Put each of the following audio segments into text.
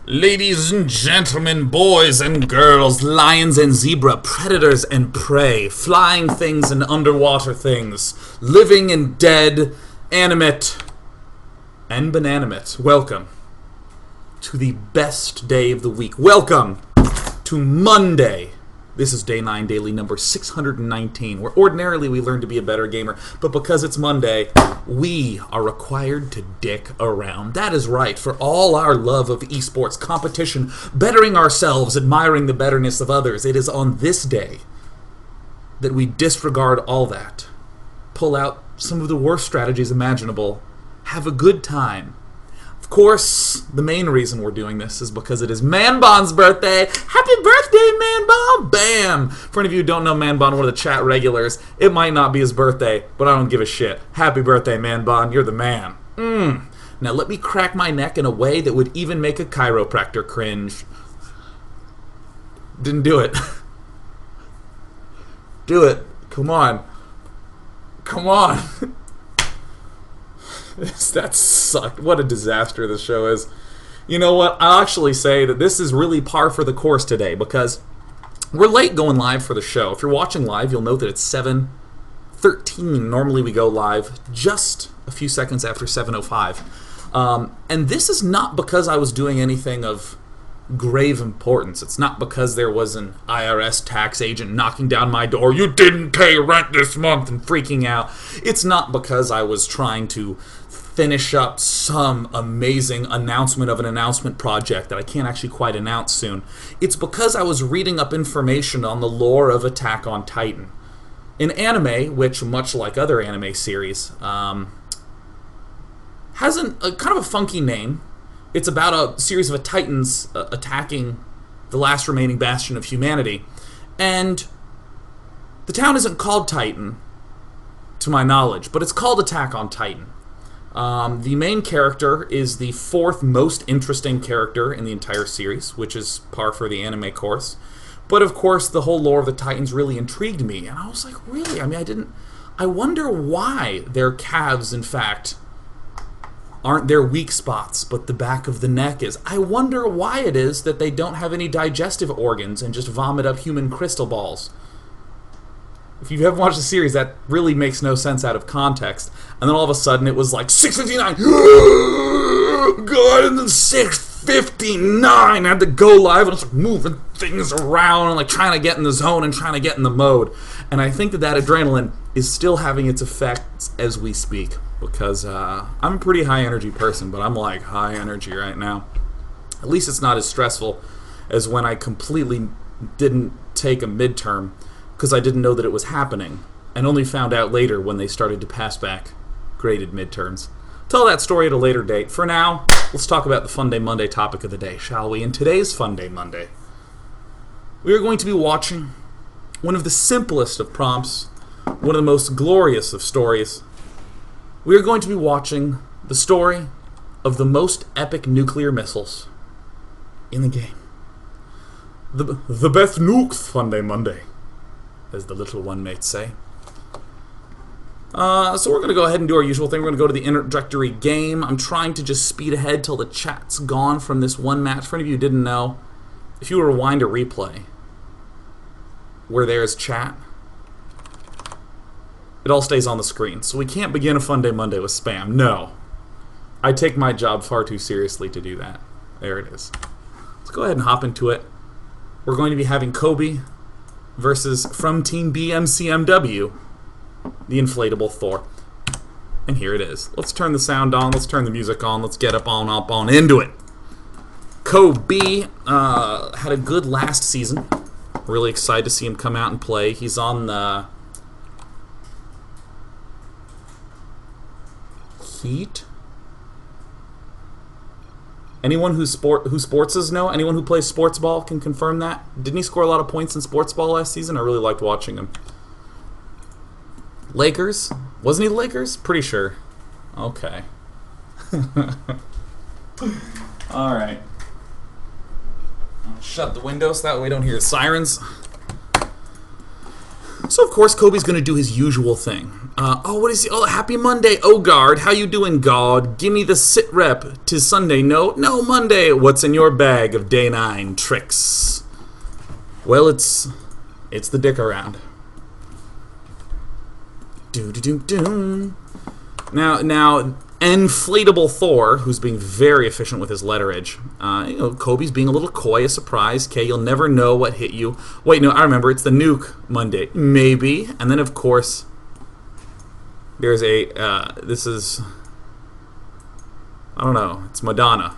Ladies and gentlemen, boys and girls, lions and zebra, predators and prey, flying things and underwater things, living and dead, animate and bananimate, welcome to the best day of the week. Welcome to Monday. This is Day 9, daily number 619, where ordinarily we learn to be a better gamer, but because it's Monday, we are required to dick around. That is right, for all our love of esports, competition, bettering ourselves, admiring the betterness of others, it is on this day that we disregard all that, pull out some of the worst strategies imaginable, have a good time. Of course, the main reason we're doing this is because it is Manbon's birthday. Happy birthday, Manbon! Bam! For any of you who don't know Manbon, one of the chat regulars, it might not be his birthday, but I don't give a shit. Happy birthday, Manbon. You're the man. Now let me crack my neck in a way that would even make a chiropractor cringe. Didn't do it. Do it. Come on. Come on. That sucked. What a disaster this show is. You know what? I'll actually say that this is really par for the course today because we're late going live for the show. If you're watching live, you'll note that it's 7:13. Normally we go live just a few seconds after 7:05. And this is not because I was doing anything of grave importance. It's not because there was an IRS tax agent knocking down my door, "You didn't pay rent this month," and freaking out. It's not because I was trying to finish up some amazing announcement of an announcement project that I can't actually quite announce soon. It's because I was reading up information on the lore of Attack on Titan. An anime, which, much like other anime series, has a kind of a funky name. It's about a series of titans attacking the last remaining bastion of humanity. And the town isn't called Titan, to my knowledge, but it's called Attack on Titan. The main character is the fourth most interesting character in the entire series, which is par for the anime course. But of course, the whole lore of the Titans really intrigued me, and I was like, really? I mean, I wonder why their calves, in fact, aren't their weak spots, but the back of the neck is. I wonder why it is that they don't have any digestive organs and just vomit up human crystal balls. If you haven't watched the series, that really makes no sense out of context. And then all of a sudden it was like 6:59. God, and then 6:59 I had to go live, and I was like moving things around and like trying to get in the zone and trying to get in the mode. And I think that adrenaline is still having its effects as we speak, because I'm a pretty high energy person, but I'm like high energy right now. At least it's not as stressful as when I completely didn't take a midterm because I didn't know that it was happening, and only found out later when they started to pass back graded midterms. Tell that story at a later date. For now, let's talk about the Fun Day Monday topic of the day, shall we? In today's Fun Day Monday, we are going to be watching one of the simplest of prompts, one of the most glorious of stories. We are going to be watching the story of the most epic nuclear missiles in the game. The best nukes, Fun Day Monday, as the little one might say. So we're going to go ahead and do our usual thing. We're going to go to the introductory game. I'm trying to just speed ahead till the chat's gone from this one match. For any of you who didn't know, if you rewind a replay where there's chat, it all stays on the screen. So we can't begin a Fun Day Monday with spam. No. I take my job far too seriously to do that. There it is. Let's go ahead and hop into it. We're going to be having Kobe versus from Team BMCMW, the inflatable Thor. And here it is. Let's turn the sound on. Let's turn the music on. Let's get up on into it. Kobe had a good last season. Really excited to see him come out and play. He's on the Heat. Anyone who sportses know? Anyone who plays sports ball can confirm that? Didn't he score a lot of points in sports ball last season? I really liked watching him. Lakers? Wasn't he the Lakers? Pretty sure. Okay. Alright. Shut the window so that way we don't hear sirens. So of course Kobe's gonna do his usual thing. What is he? Oh, happy Monday, oh guard, how you doing, God? Give me the sit rep. 'Tis Sunday, no Monday. What's in your bag of day 9 tricks? Well, it's the dick around. Do. Now, inflatable Thor, who's being very efficient with his letterage. Kobe's being a little coy, a surprise. Okay, you'll never know what hit you. Wait, no, I remember. It's the nuke Monday, maybe. And then, of course, there's this is, I don't know. It's Madonna.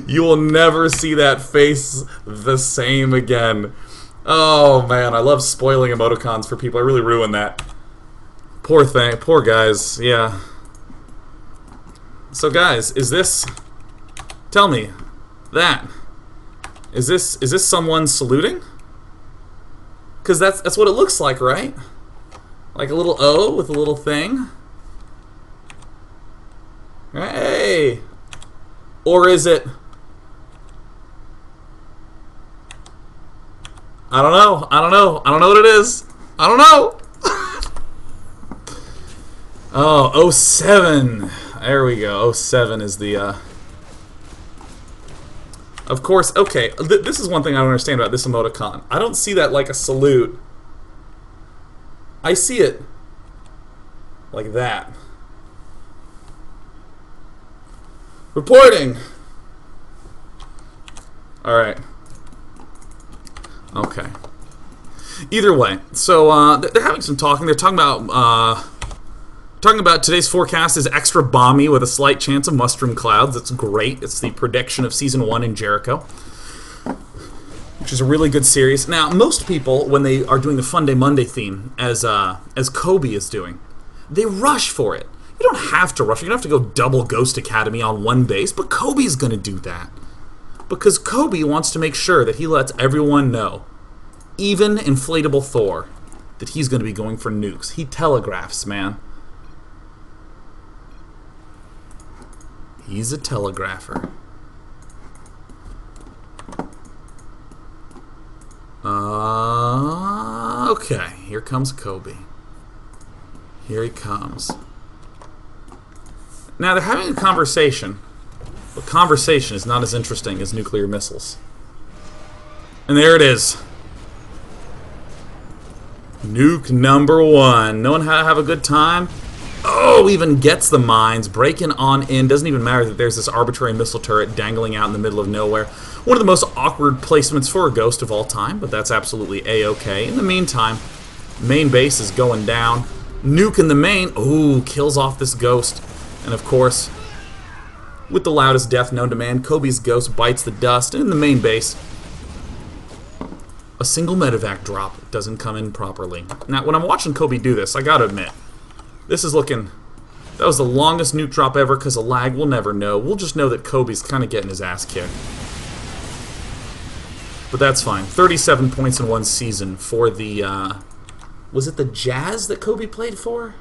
You will never see that face the same again. Oh man, I love spoiling emoticons for people. I really ruined that. Poor guys. Yeah. So guys, is this? Tell me, is this someone saluting? Because that's what it looks like, right? Like a little O with a little thing. Hey. Or is it? I don't know. I don't know what it is. I don't know. Oh, 07. There we go. 07 is the, Of course, okay. This is one thing I don't understand about this emoticon. I don't see that like a salute. I see it like that. Reporting. Alright. Okay. Either way, so they're having some talking. They're talking about today's forecast is extra balmy with a slight chance of mushroom clouds. That's great. It's the prediction of season 1 in Jericho, which is a really good series. Now, most people, when they are doing the Fun Day Monday theme, as Kobe is doing, they rush for it. You don't have to rush. You don't have to go double Ghost Academy on one base, but Kobe's going to do that. Because Kobe wants to make sure that he lets everyone know, even inflatable Thor, that he's going to be going for nukes. He telegraphs, man. He's a telegrapher. Okay, here comes Kobe. Here he comes. Now, they're having a conversation. But conversation is not as interesting as nuclear missiles. And there it is. Nuke number 1. Knowing how to have a good time. Oh, even gets the mines. Breaking on in. Doesn't even matter that there's this arbitrary missile turret dangling out in the middle of nowhere. One of the most awkward placements for a Ghost of all time, but that's absolutely A-okay. In the meantime, main base is going down. Nuke in the main. Ooh, kills off this Ghost. And of course, with the loudest death known to man, Kobe's Ghost bites the dust, and in the main base, a single medevac drop doesn't come in properly. Now, when I'm watching Kobe do this, I gotta admit, this is looking... That was the longest nuke drop ever because of lag. We'll never know. We'll just know that Kobe's kind of getting his ass kicked. But that's fine. 37 points in one season for the... was it the Jazz that Kobe played for?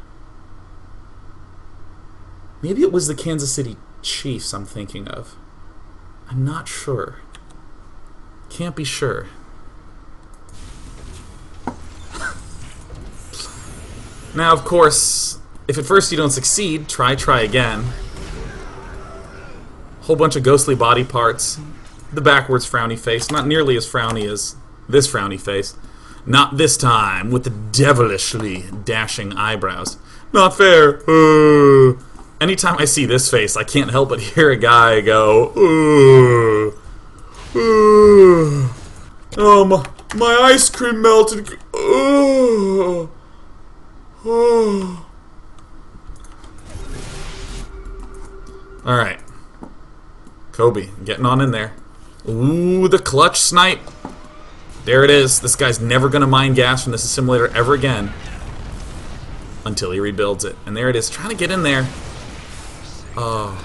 Maybe it was the Kansas City Chiefs I'm thinking of. I'm not sure. Can't be sure. Now, of course, if at first you don't succeed, try again. Whole bunch of ghostly body parts. The backwards frowny face. Not nearly as frowny as this frowny face. Not this time, with the devilishly dashing eyebrows. Not fair. Anytime I see this face, I can't help but hear a guy go, oh, my ice cream melted. Alright. Kobe, getting on in there. Ooh, the clutch snipe. There it is. This guy's never going to mine gas from this assimilator ever again. Until he rebuilds it. And there it is, trying to get in there. Oh,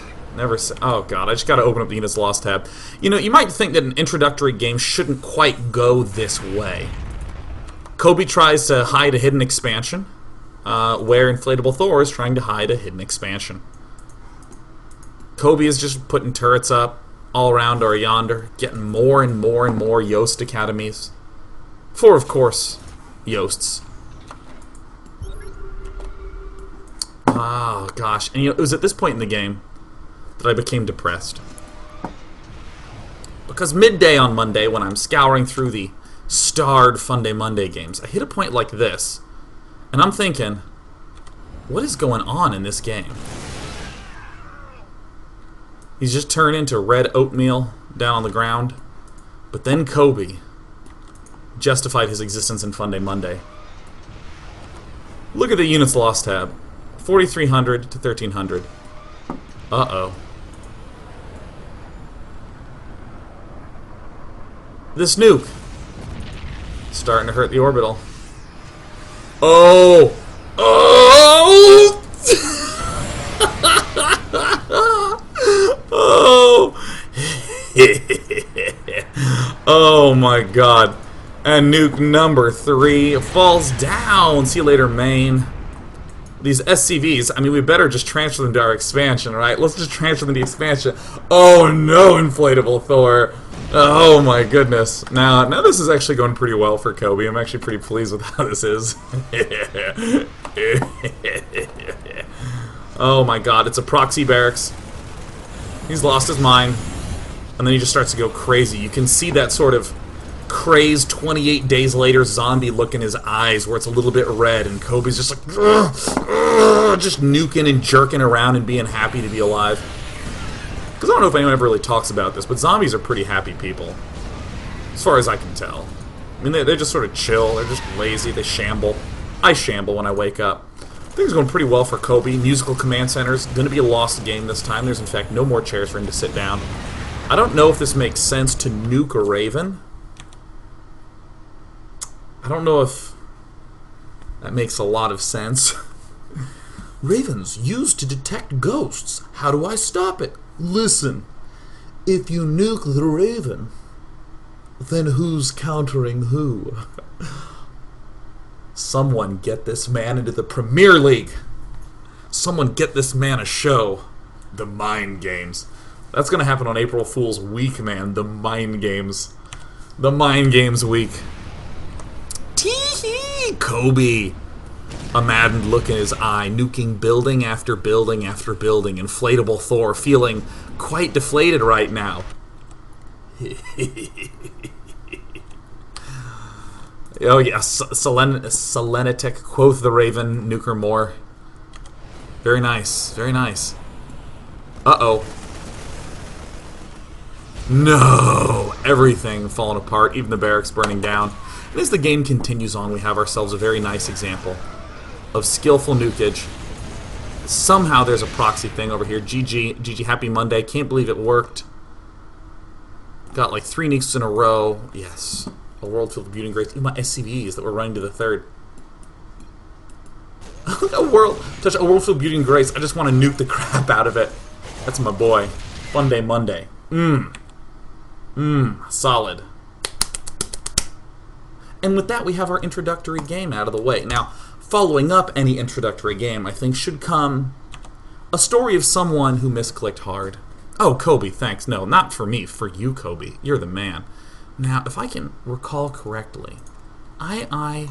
oh god, I just gotta open up the Units Lost tab. You know, you might think that an introductory game shouldn't quite go this way. Kobe tries to hide a hidden expansion, where Inflatable Thor is trying to hide a hidden expansion. Kobe is just putting turrets up all around our yonder, getting more and more and more Yost academies. For, of course, Yosts. Oh, gosh. And it was at this point in the game that I became depressed. Because midday on Monday, when I'm scouring through the starred Fun Day Monday games, I hit a point like this, and I'm thinking, what is going on in this game? He's just turned into red oatmeal down on the ground. But then Kobe justified his existence in Fun Day Monday. Look at the units lost tab. 4,300 to 1,300. Uh-oh. This nuke starting to hurt the orbital. Oh! Oh! Oh! Oh my god. And nuke number 3 falls down. See you later, main. These SCVs, I mean, we better just transfer them to our expansion, right? Let's just transfer them to the expansion. Oh no, inflatable Thor. Oh my goodness. Now this is actually going pretty well for Kobe. I'm actually pretty pleased with how this is. Oh my god, it's a proxy barracks. He's lost his mind. And then he just starts to go crazy. You can see that sort of crazed 28 days later zombie look in his eyes where it's a little bit red, and Kobe's just like, just nuking and jerking around and being happy to be alive. Because I don't know if anyone ever really talks about this, but zombies are pretty happy people. As far as I can tell. I mean, they're just sort of chill, they're just lazy, they shamble. I shamble when I wake up. Things are going pretty well for Kobe. Musical command center's going to be a lost game this time. There's, in fact, no more chairs for him to sit down. I don't know if this makes sense to nuke a Raven. I don't know if that makes a lot of sense. Ravens used to detect ghosts. How do I stop it? Listen, if you nuke the Raven, then who's countering who? Someone get this man into the Premier League. Someone get this man a show. The Mind Games. That's going to happen on April Fool's Week, man. The Mind Games. The Mind Games Week. Tee-hee! Kobe. A maddened look in his eye, nuking building after building after building. Inflatable Thor, feeling quite deflated right now. Oh yeah, Selenitic, quoth the Raven, nuker more. Very nice, very nice. Uh-oh. No! Everything falling apart, even the barracks burning down. And as the game continues on, we have ourselves a very nice example of skillful nukage. Somehow there's a proxy thing over here. GG, happy Monday. Can't believe it worked. Got like 3 nukes in a row. Yes. A world filled with beauty and grace. Even my SCVs that were running to the 3rd. a world filled with beauty and grace. I just want to nuke the crap out of it. That's my boy. Fun Day Monday. Solid. And with that, we have our introductory game out of the way. Now, following up any introductory game, I think, should come a story of someone who misclicked hard. Oh, Kobe, thanks. No, not for me. For you, Kobe. You're the man. Now, if I can recall correctly, IIRC.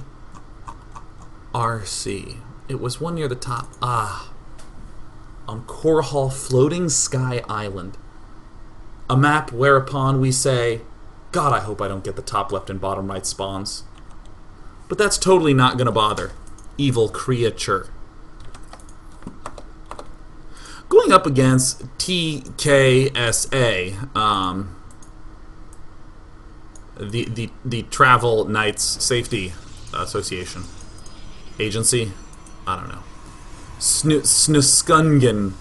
It was one near the top. On Korhal Floating Sky Island. A map whereupon we say, God, I hope I don't get the top left and bottom right spawns. But that's totally not gonna bother. Evil creature. Going up against TKSA, the Travel Knights Safety Association Agency. I don't know. Snuskungen.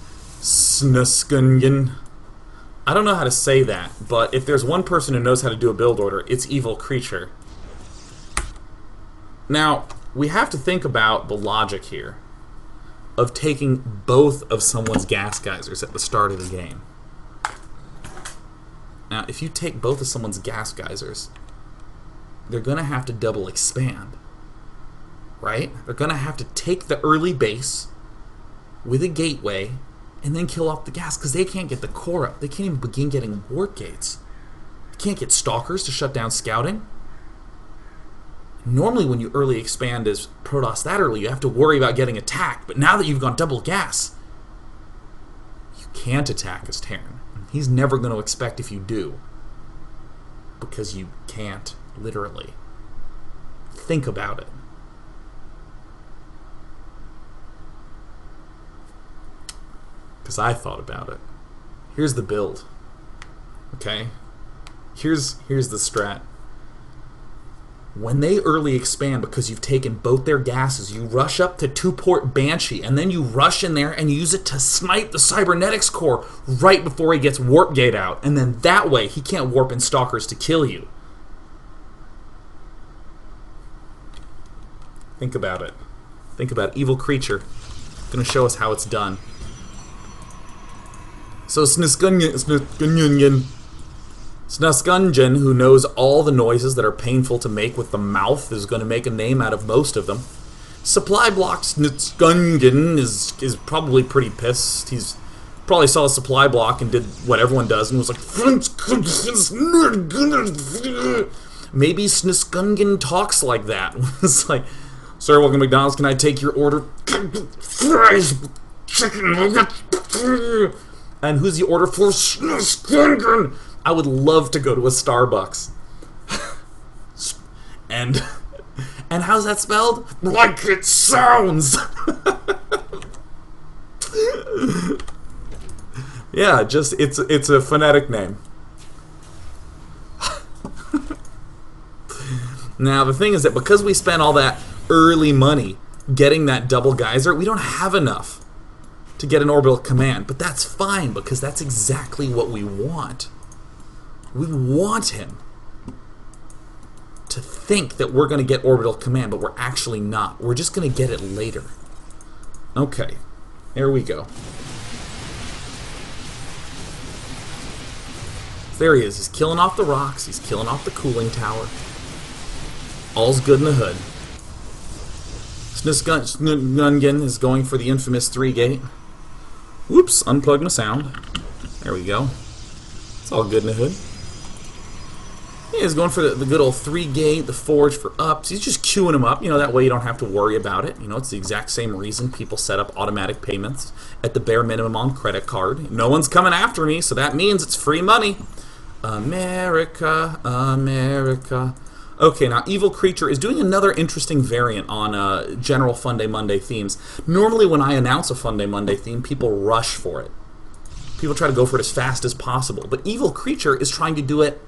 I don't know how to say that, but if there's one person who knows how to do a build order, it's Evil Creature. Now, we have to think about the logic here of taking both of someone's gas geysers at the start of the game. Now, if you take both of someone's gas geysers, they're going to have to double expand, right? They're going to have to take the early base with a gateway and then kill off the gas because they can't get the core up. They can't even begin getting warp gates. They can't get stalkers to shut down scouting. Normally when you early expand as Protoss that early, you have to worry about getting attacked. But now that you've gone double gas, you can't attack as Terran. He's never going to expect if you do. Because you can't, literally. Think about it. Because I thought about it. Here's the build. Okay? Here's the strat. When they early expand because you've taken both their gases, you rush up to 2-port Banshee, and then you rush in there and use it to snipe the cybernetics core right before he gets warp gate out. And then that way he can't warp in stalkers to kill you. Think about it. Think about it. Evil creature. Gonna show us how it's done. So Snuskunjan, who knows all the noises that are painful to make with the mouth, is going to make a name out of most of them. Supply block Snuskunjan is probably pretty pissed. He's probably saw a supply block and did what everyone does and was like, maybe Snuskunjan talks like that. It's like, sir, welcome to McDonald's. Can I take your order? Fries, chicken nuggets. And who's the order for? Snuskunjan. I would love to go to a Starbucks. and how's that spelled? Like it sounds. Yeah, just it's a phonetic name. Now the thing is that because we spent all that early money getting that double geyser, we don't have enough to get an orbital command. But that's fine because that's exactly what we want. We want him to think that we're going to get orbital command, but we're actually not. We're just going to get it later. Okay, there we go. There he is. He's killing off the rocks. He's killing off the cooling tower. All's good in the hood. Snuskunjan is going for the infamous 3-gate. Whoops, unplugged my sound. There we go. It's all good in the hood. Yeah, he's going for the good old 3-gate, the forge for ups. He's just queuing them up. You know, that way you don't have to worry about it. You know, it's the exact same reason people set up automatic payments at the bare minimum on credit card. No one's coming after me, so that means it's free money. America, America. Okay, now Evil Creature is doing another interesting variant on general Fun Day Monday themes. Normally when I announce a Fun Day Monday theme, people rush for it. People try to go for it as fast as possible. But Evil Creature is trying to do it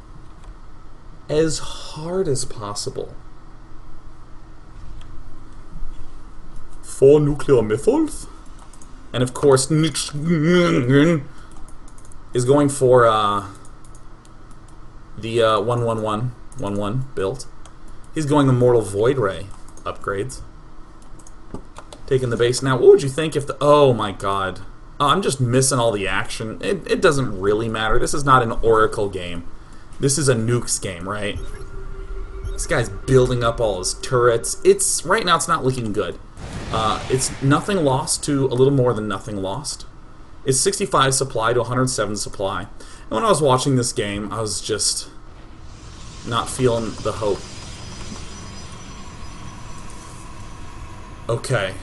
as hard as possible. 4 nuclear missiles? And of course, is going for the 111 build. He's going Immortal Void Ray upgrades. Taking the base. Now, what would you think if the... Oh my god. I'm just missing all the action. It doesn't really matter. This is not an Oracle game. This is a Nukes game, right? This guy's building up all his turrets. Right now it's not looking good. It's nothing lost to a little more than nothing lost. It's 65 supply to 107 supply. And when I was watching this game, I was just not feeling the hope. Okay.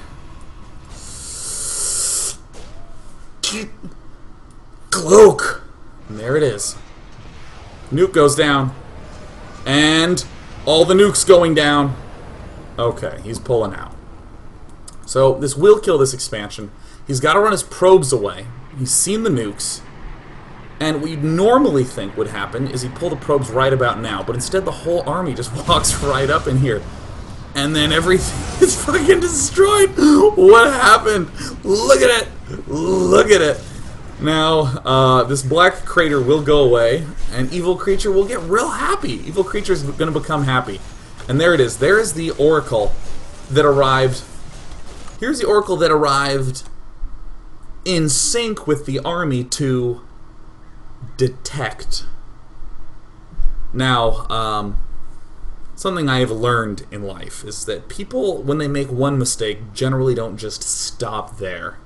Cloak! And there it is. Nuke goes down. And all the nukes going down. Okay, he's pulling out. So this will kill this expansion. He's got to run his probes away. He's seen the nukes. And what you'd normally think would happen is he'd pull the probes right about now. But instead the whole army just walks right up in here. And then everything is fucking destroyed. What happened? Look at it. Look at it. Now, this black crater will go away, and Evil Creature will get real happy. Evil Creature is going to become happy. And there it is. There is the Oracle that arrived. Here's the Oracle that arrived in sync with the army to detect. Now, something I have learned in life is that people, when they make one mistake, generally don't just stop there.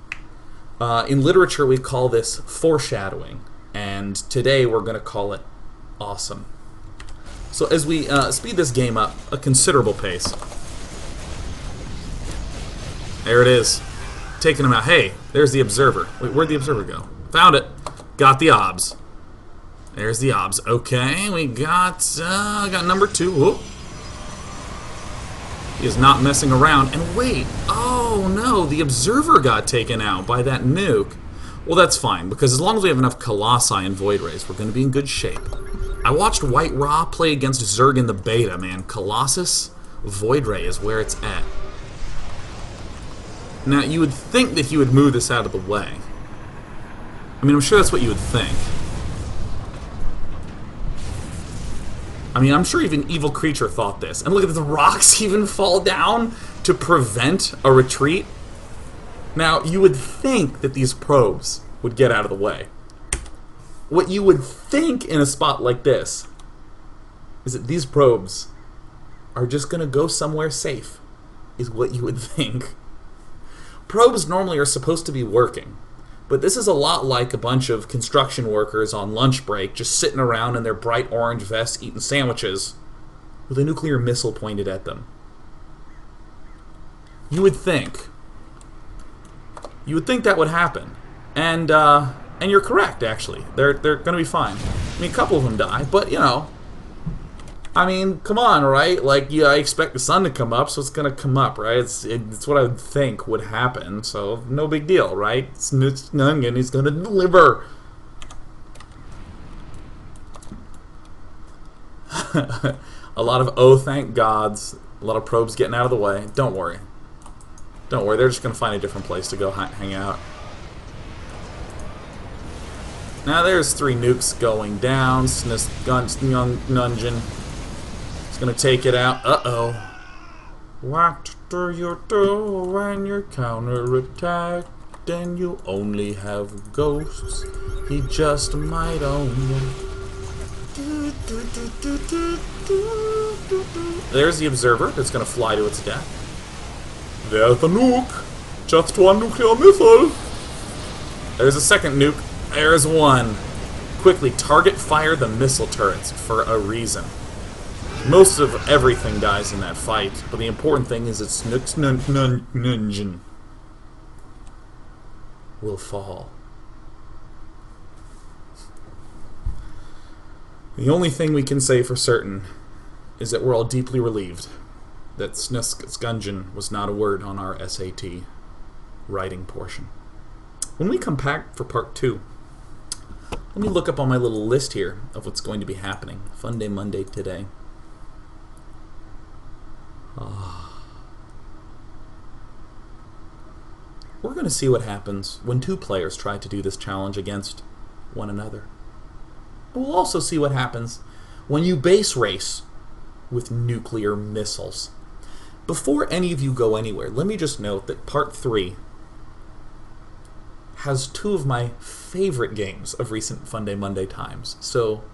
In literature, we call this foreshadowing, and today we're going to call it awesome. So as we speed this game up a considerable pace, there it is, taking him out. Hey, there's the observer. Wait, where'd the observer go? Found it. Got the obs. There's the obs. Okay, we got number 2. Whoop. He is not messing around. And wait, oh no, the observer got taken out by that nuke. Well, that's fine, because as long as we have enough Colossi and Void Rays, we're going to be in good shape. I watched White Ra play against Zerg in the beta, man. Colossus, Void Ray is where it's at. Now, you would think that he would move this out of the way. I mean, I'm sure that's what you would think. I mean, I'm sure even Evil Creature thought this. And look at the rocks even fall down to prevent a retreat. Now, you would think that these probes would get out of the way. What you would think in a spot like this is that these probes are just going to go somewhere safe, is what you would think. Probes normally are supposed to be working, but this is a lot like a bunch of construction workers on lunch break just sitting around in their bright orange vests eating sandwiches with a nuclear missile pointed at them. You would think that would happen, and you're correct, actually. They're going to be fine. I mean, a couple of them die, but you know, I mean, come on, right? Like, yeah, I expect the sun to come up, so it's going to come up, right? It's what I would think would happen, so no big deal, right? Snungen, he's going to deliver. A lot of oh, thank gods. A lot of probes getting out of the way. Don't worry. Don't worry, they're just going to find a different place to go hang out. Now there's 3 nukes going down. Nungen. Gonna take it out. Uh-oh. What do you do when you're counterattacked? Then you only have ghosts. He just might own you. There's the observer that's gonna fly to its death. There's the nuke. Just one nuclear missile. There's a second nuke. There's one. Quickly, target fire the missile turrets for a reason. Most of everything dies in that fight, but the important thing is its Nungen will fall. The only thing we can say for certain is that we're all deeply relieved that Snuskunjan was not a word on our SAT writing portion. When we come back for part 2, let me look up on my little list here of what's going to be happening. Fun Day Monday today. We're going to see what happens when 2 players try to do this challenge against one another. We'll also see what happens when you base race with nuclear missiles. Before any of you go anywhere, let me just note that Part 3 has 2 of my favorite games of recent Fun Day Monday times. So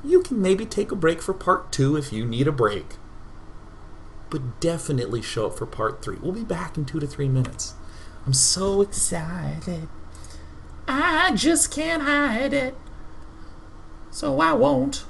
you can maybe take a break for Part 2 if you need a break. But definitely show up for Part 3. We'll be back in 2 to 3 minutes. I'm so excited. I just can't hide it. So I won't.